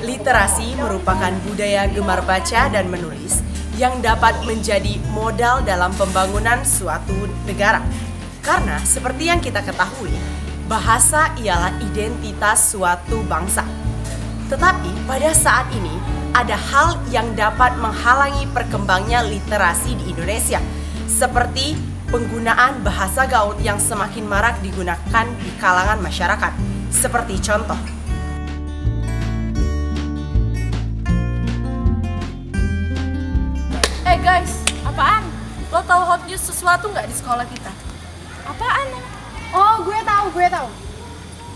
Literasi merupakan budaya gemar baca dan menulis yang dapat menjadi modal dalam pembangunan suatu negara. Karena seperti yang kita ketahui, bahasa ialah identitas suatu bangsa. Tetapi pada saat ini ada hal yang dapat menghalangi perkembangnya literasi di Indonesia, seperti penggunaan bahasa gaul yang semakin marak digunakan di kalangan masyarakat. Seperti contoh, guys, apaan? Lo tahu hot news sesuatu nggak di sekolah kita? Apaan? Oh, gue tahu.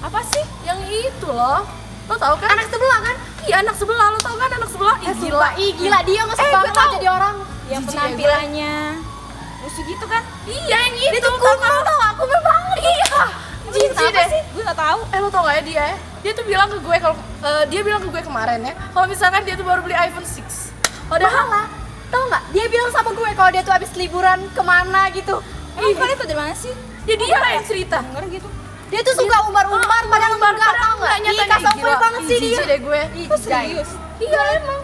Apa sih? Yang itu loh. Lo tahu kan? Anak sebelah kan? Iya, anak sebelah. Lo tahu kan anak sebelah? Gila dia masuk banget lah jadi orang. Yang Jijik penampilannya lucu gitu kan? Iya, yang itu. Dia tuh kumel tau gak? Kumel banget. Iya. Jijik deh. Gue gak tahu. Lo tau gak ya dia ya? Dia tuh bilang ke gue kalau dia bilang ke gue kemarin ya, kalau misalkan dia tuh baru beli iPhone 6. Padahal Malah, tau gak? Dia bilang sama gue kalau dia tuh abis liburan kemana gitu. Emang kalian tuh dari mana sih? ya dia lah yang cerita. Denger gitu. Dia tuh suka umbar-umbar padahal enggak, tau gak? Ih, kasar banget sih dia. Jijik deh gue. Kok serius? Iya emang.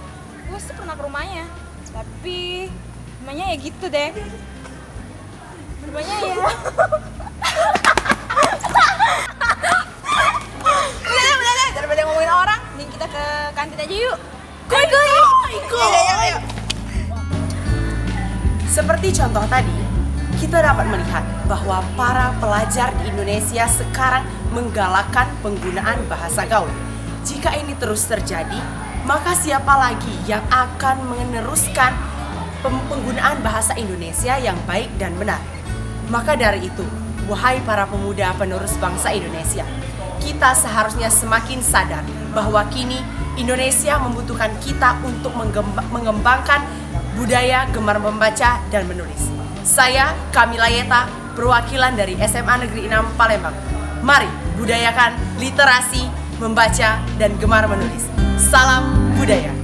Gue sih pernah ke rumahnya. Tapi rumahnya ya gitu deh. Rumahnya ya. Udah, daripada ngomongin orang, nih kita ke kantin aja yuk. Ikut. seperti contoh tadi, kita dapat melihat bahwa para pelajar di Indonesia sekarang menggalakkan penggunaan bahasa gaul. Jika ini terus terjadi, maka siapa lagi yang akan meneruskan penggunaan bahasa Indonesia yang baik dan benar? Maka dari itu, wahai para pemuda penerus bangsa Indonesia, kita seharusnya semakin sadar bahwa kini Indonesia membutuhkan kita untuk mengembangkan budaya gemar membaca dan menulis. Saya Kamila Yeta, perwakilan dari SMA Negeri 6 Palembang. Mari budayakan literasi, membaca, dan gemar menulis. Salam budaya.